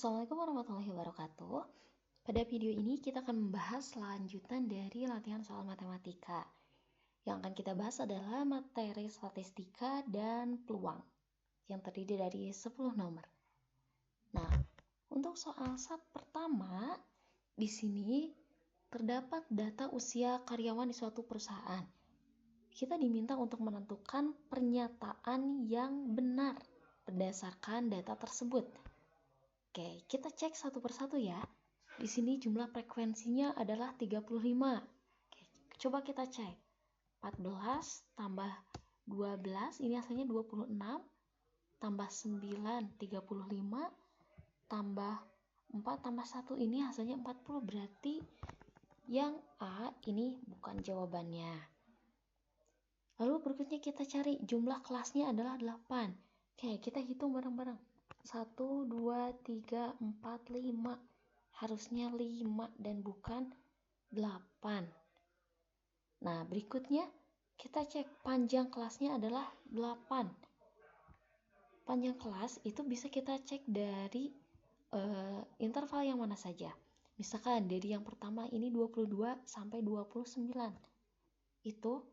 Assalamualaikum warahmatullahi wabarakatuh. Pada video ini kita akan membahas lanjutan dari latihan soal matematika. Yang akan kita bahas adalah materi statistika dan peluang yang terdiri dari 10 nomor. Nah, untuk soal pertama, di sini terdapat data usia karyawan di suatu perusahaan. Kita diminta untuk menentukan pernyataan yang benar berdasarkan data tersebut. Oke, kita cek satu persatu ya. Di sini jumlah frekuensinya adalah 35. Oke, coba kita cek. 14 tambah 12, ini hasilnya 26. Tambah 9, 35. Tambah 4 tambah 1, ini hasilnya 40. Berarti yang A ini bukan jawabannya. Lalu berikutnya kita cari jumlah kelasnya adalah 8. Oke, kita hitung bareng-bareng. 1, 2, 3, 4, 5. Harusnya 5 dan bukan 8. Nah, berikutnya kita cek panjang kelasnya adalah 8. Panjang kelas itu bisa kita cek dari interval yang mana saja. Misalkan dari yang pertama ini 22 sampai 29. Itu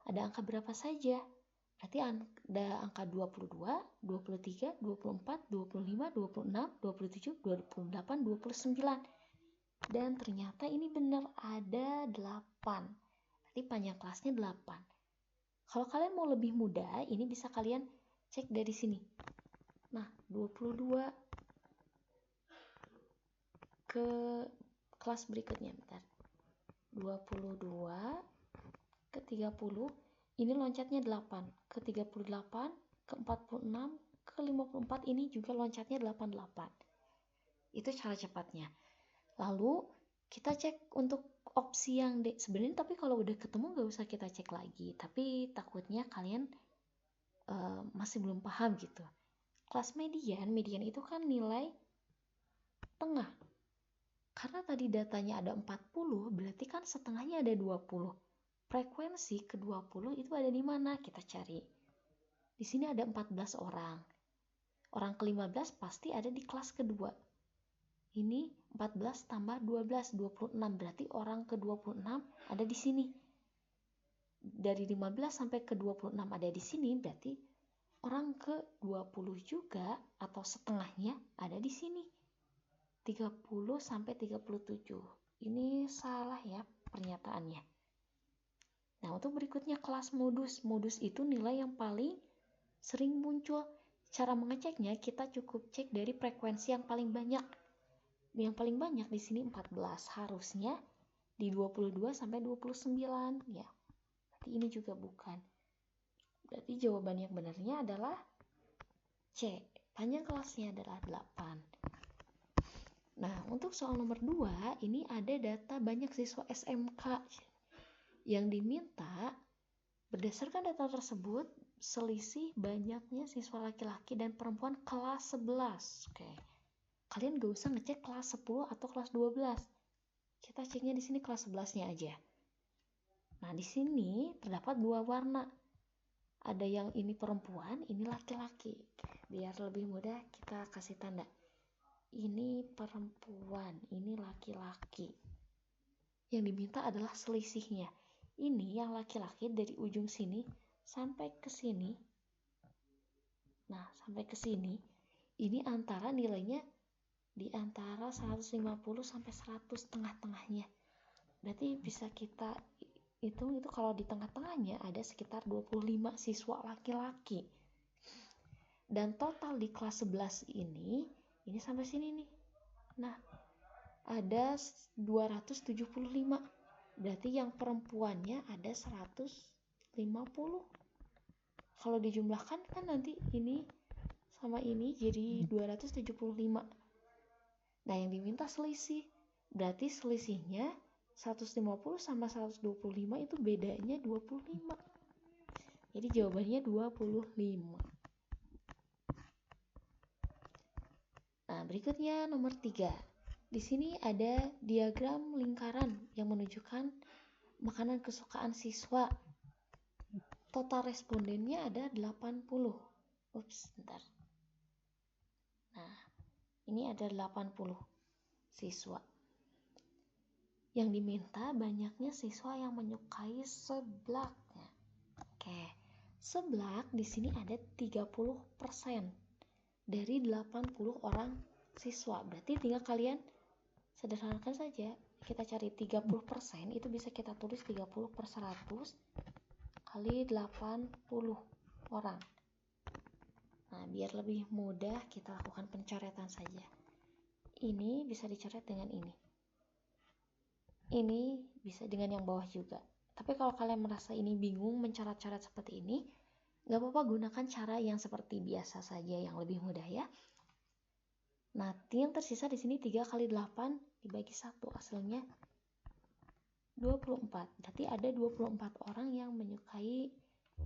ada angka berapa saja? Berarti ada angka 22, 23, 24, 25, 26, 27, 28, 29. Dan ternyata ini benar ada 8. Berarti panjang kelasnya 8. Kalau kalian mau lebih mudah, ini bisa kalian cek dari sini. Nah, 22 ke kelas berikutnya, bentar. 22 ke 30. Ini loncatnya 8, ke 38, ke 46, ke 54, ini juga loncatnya 88. Itu cara cepatnya. Lalu kita cek untuk opsi yang D. Sebenarnya tapi kalau udah ketemu gak usah kita cek lagi. Tapi takutnya kalian masih belum paham gitu. Kelas median itu kan nilai tengah. Karena tadi datanya ada 40, berarti kan setengahnya ada 20. Frekuensi ke-20 itu ada di mana? Kita cari. Di sini ada 14 orang. Orang ke-15 pasti ada di kelas kedua. Ini 14 tambah 12, 26. Berarti orang ke-26 ada di sini. Dari 15 sampai ke-26 ada di sini, berarti orang ke-20 juga atau setengahnya ada di sini. 30 sampai 37. Ini salah ya pernyataannya. Nah, untuk berikutnya kelas modus. Modus itu nilai yang paling sering muncul. Cara mengeceknya kita cukup cek dari frekuensi yang paling banyak. Yang paling banyak di sini 14. Harusnya di 22 sampai 29 ya. Berarti ini juga bukan. Berarti jawaban yang benarnya adalah C. Panjang kelasnya adalah 8. Nah, untuk soal nomor 2, ini ada data banyak siswa SMK yang diminta berdasarkan data tersebut selisih banyaknya siswa laki-laki dan perempuan kelas 11. Oke. Kalian gak usah ngecek kelas 10 atau kelas 12. Kita ceknya di sini kelas 11-nya aja. Nah, di sini terdapat dua warna. Ada yang ini perempuan, ini laki-laki. Biar lebih mudah kita kasih tanda. Ini perempuan, ini laki-laki. Yang diminta adalah selisihnya. Ini yang laki-laki dari ujung sini sampai ke sini. Nah, sampai ke sini. Ini antara nilainya di antara 150 sampai 100 tengah-tengahnya. Berarti bisa kita hitung itu kalau di tengah-tengahnya ada sekitar 25 siswa laki-laki. Dan total di kelas 11 ini sampai sini nih. Nah, ada 275. Berarti yang perempuannya ada 150. Kalau dijumlahkan kan nanti ini sama ini jadi 275. Nah, yang diminta selisih. Berarti selisihnya 150 sama 125 itu bedanya 25. Jadi jawabannya 25. Nah, berikutnya nomor 3. Di sini ada diagram lingkaran yang menunjukkan makanan kesukaan siswa. Total respondennya ada 80. Bentar. Nah, Ini ada 80 siswa. Yang diminta banyaknya siswa yang menyukai seblak. Oke, seblak di sini ada 30% dari 80 orang siswa. Berarti tinggal kalian sederhanakan saja. Kita cari 30%, itu bisa kita tulis 30 per 100 kali 80 orang. Nah, biar lebih mudah kita lakukan pencoretan saja. Ini bisa dicoret dengan ini. Ini bisa dengan yang bawah juga. Tapi kalau kalian merasa ini bingung mencoret-coret seperti ini, gak apa-apa, gunakan cara yang seperti biasa saja yang lebih mudah ya. Nah, yang tersisa di sini 3 kali 8 dibagi 1, hasilnya 24. Berarti ada 24 orang yang menyukai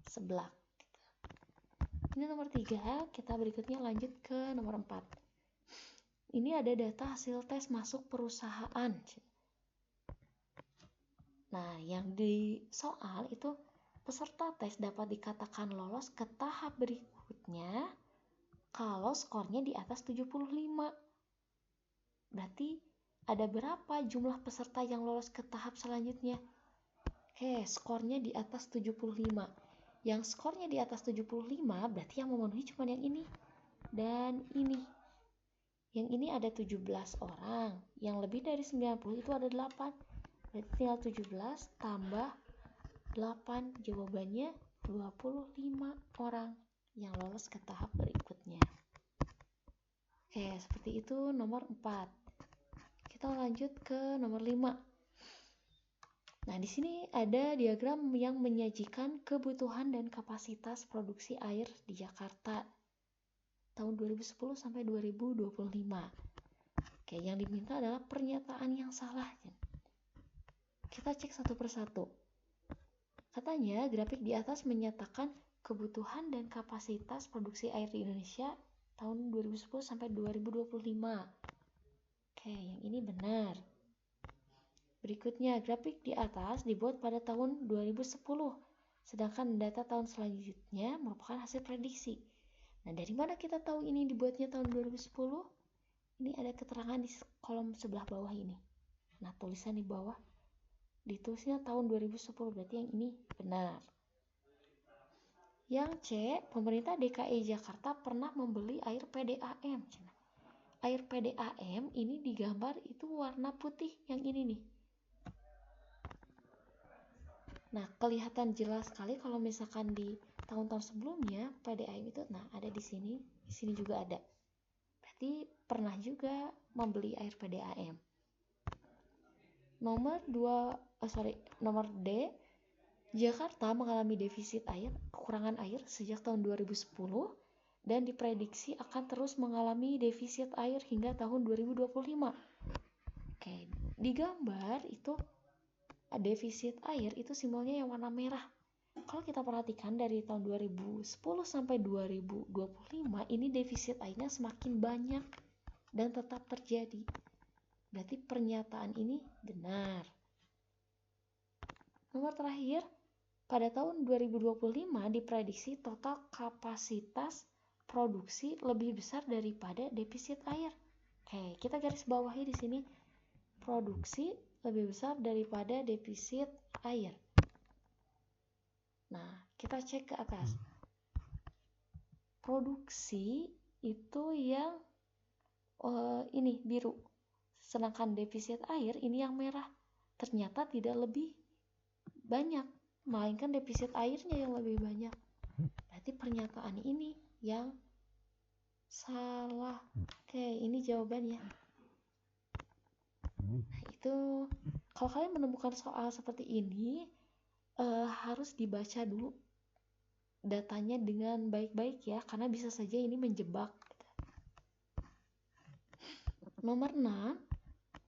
seblak. Ini nomor 3, kita berikutnya lanjut ke nomor 4. Ini ada data hasil tes masuk perusahaan. Nah, yang di soal itu peserta tes dapat dikatakan lolos ke tahap berikutnya kalau skornya di atas 75. Berarti ada berapa jumlah peserta yang lolos ke tahap selanjutnya? Skornya di atas 75. Yang skornya di atas 75 berarti yang memenuhi cuma yang ini dan ini. Yang ini ada 17 orang, yang lebih dari 90 itu ada 8. Berarti tinggal 17 tambah 8, jawabannya 25 orang yang lolos ke tahap berikutnya. Seperti itu nomor 4. Kita lanjut ke nomor 5. Nah, di sini ada diagram yang menyajikan kebutuhan dan kapasitas produksi air di Jakarta tahun 2010 sampai 2025. Yang diminta adalah pernyataan yang salah. Kita cek satu persatu. Katanya grafik di atas menyatakan kebutuhan dan kapasitas produksi air di Indonesia tahun 2010 sampai 2025. Yang ini benar. Berikutnya, grafik di atas dibuat pada tahun 2010, sedangkan data tahun selanjutnya merupakan hasil prediksi. Nah, dari mana kita tahu ini dibuatnya tahun 2010? Ini ada keterangan di kolom sebelah bawah ini. Nah, tulisan di bawah ditulisnya tahun 2010, berarti yang ini benar. Yang C, pemerintah DKI Jakarta pernah membeli air PDAM. Air PDAM ini digambar itu warna putih, yang ini nih. Nah, kelihatan jelas sekali kalau misalkan di tahun-tahun sebelumnya PDAM itu, nah ada di sini juga ada. Berarti pernah juga membeli air PDAM. Nomor D, Jakarta mengalami defisit air, kekurangan air sejak tahun 2010 dan diprediksi akan terus mengalami defisit air hingga tahun 2025. Di gambar itu defisit air itu simbolnya yang warna merah. Kalau kita perhatikan dari tahun 2010 sampai 2025 ini defisit airnya semakin banyak dan tetap terjadi. Berarti pernyataan ini benar. Nomor terakhir, pada tahun 2025 diprediksi total kapasitas produksi lebih besar daripada defisit air. Kita garis bawahi di sini, produksi lebih besar daripada defisit air. Nah, kita cek ke atas. Produksi itu yang ini biru, sedangkan defisit air ini yang merah. Ternyata tidak lebih banyak, melainkan defisit airnya yang lebih banyak. Berarti pernyataan ini yang salah. Ini jawabannya. Nah, itu kalau kalian menemukan soal seperti ini, harus dibaca dulu datanya dengan baik-baik ya, karena bisa saja ini menjebak. Nomor 6,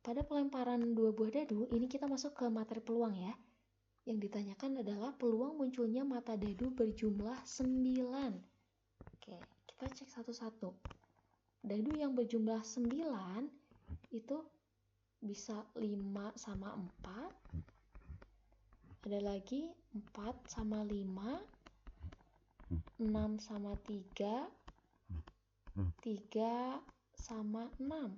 pada pelemparan 2 buah dadu, ini kita masuk ke materi peluang ya. Yang ditanyakan adalah peluang munculnya mata dadu berjumlah 9. Kita cek satu-satu. Dadu yang berjumlah 9 itu bisa 5 sama 4. Ada lagi 4 sama 5, 6 sama 3, 3 sama 6.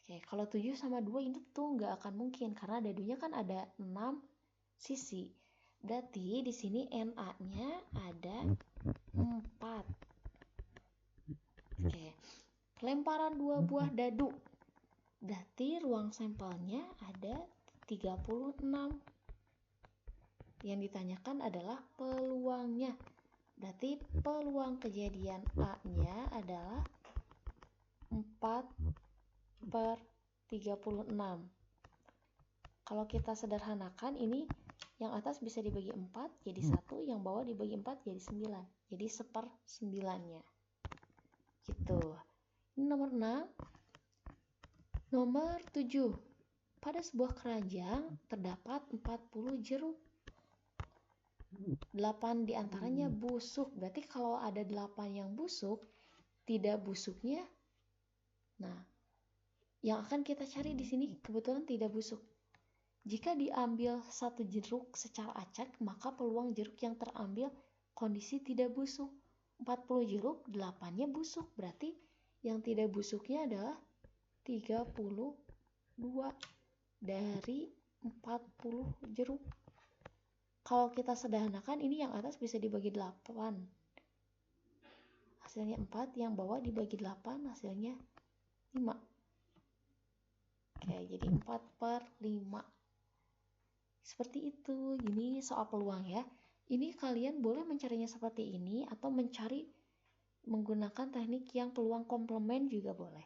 Oke, kalau 7 sama 2 ini tuh nggak akan mungkin karena dadunya kan ada 6 sisi. Berarti di sini NA-nya ada 4. Oke, lemparan 2 buah dadu. Berarti ruang sampelnya ada 36. Yang ditanyakan adalah peluangnya. Berarti peluang kejadian A-nya adalah 4/36. Kalau kita sederhanakan, ini yang atas bisa dibagi 4 jadi 1, yang bawah dibagi 4 jadi 9. Jadi 1/9-nya. Gitu. Ini nomor 6. Nomor 7. Pada sebuah keranjang terdapat 40 jeruk. 8 diantaranya busuk. Berarti kalau ada 8 yang busuk, tidak busuknya, nah, yang akan kita cari di sini kebetulan tidak busuk. Jika diambil satu jeruk secara acak, maka peluang jeruk yang terambil kondisi tidak busuk. 40 jeruk, 8-nya busuk. Berarti yang tidak busuknya adalah 32 dari 40 jeruk. Kalau kita sederhanakan, ini yang atas bisa dibagi 8. Hasilnya 4, yang bawah dibagi 8, hasilnya 5. Oke, jadi 4/5. Seperti itu. Ini soal peluang ya. Ini kalian boleh mencarinya seperti ini atau mencari menggunakan teknik yang peluang komplement juga boleh.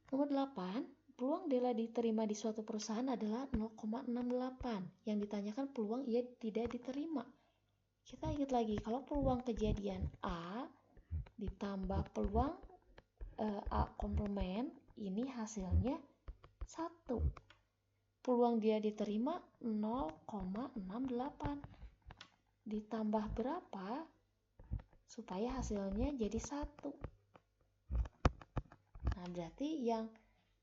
Nomor 8. Peluang Dela diterima di suatu perusahaan adalah 0,68. Yang ditanyakan peluang ia tidak diterima. Kita ingat lagi, kalau peluang kejadian A ditambah peluang A komplement, ini hasilnya 1. Peluang dia diterima 0,68. Ditambah berapa supaya hasilnya jadi 1? Nah, berarti yang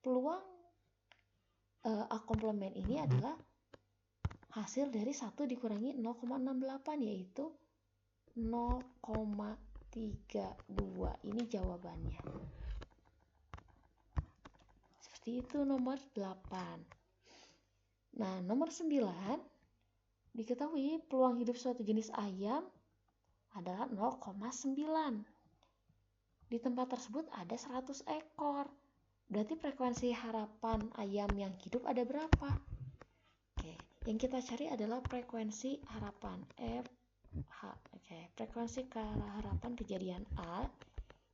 peluang A komplement ini adalah hasil dari 1 dikurangi 0,68, yaitu 0,32. Ini jawabannya. Seperti itu nomor 8. Nah, nomor 9. Diketahui peluang hidup suatu jenis ayam adalah 0,9. Di tempat tersebut ada 100 ekor. Berarti frekuensi harapan ayam yang hidup ada berapa? Oke, yang kita cari adalah frekuensi harapan FH. Oke, frekuensi harapan kejadian A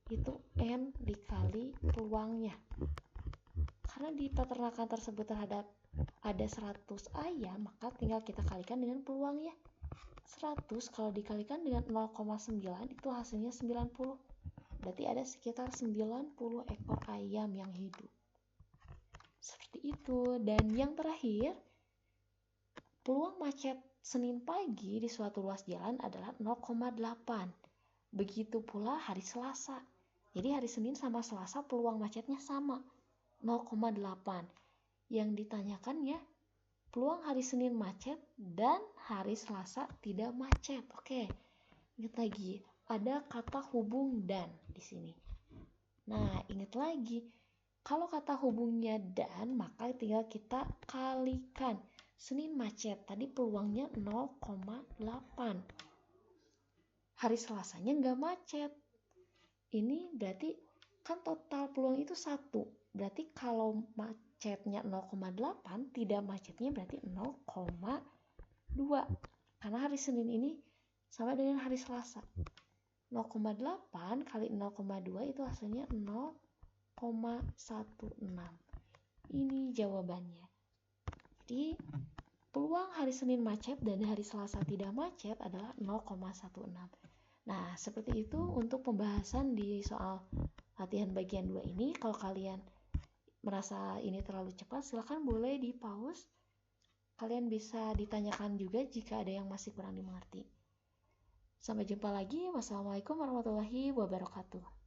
itu N dikali peluangnya. Karena di peternakan tersebut terhadap ada 100 ayam, maka tinggal kita kalikan dengan peluangnya. 100 kalau dikalikan dengan 0,9 itu hasilnya 90. Berarti ada sekitar 90 ekor ayam yang hidup. Seperti itu. Dan yang terakhir, peluang macet Senin pagi di suatu ruas jalan adalah 0,8. Begitu pula hari Selasa. Jadi hari Senin sama Selasa peluang macetnya sama, 0,8. Yang ditanyakannya peluang hari Senin macet dan hari Selasa tidak macet. Oke, ingat lagi, ada kata hubung dan di sini. Nah, ingat lagi, kalau kata hubungnya dan, maka tinggal kita kalikan. Senin macet, tadi peluangnya 0,8. Hari Selasanya nggak macet. Ini berarti kan total peluang itu 1. Berarti kalau macetnya 0,8, tidak macetnya berarti 0,2. Karena hari Senin ini sama dengan hari Selasa. 0,8 kali 0,2 itu hasilnya 0,16. Ini jawabannya. Jadi peluang hari Senin macet dan hari Selasa tidak macet adalah 0,16. Nah, seperti itu untuk pembahasan di soal latihan bagian 2 ini. Kalau kalian merasa ini terlalu cepat, silakan boleh di pause. Kalian bisa ditanyakan juga jika ada yang masih kurang dimengerti. Sampai jumpa lagi. Wassalamualaikum warahmatullahi wabarakatuh.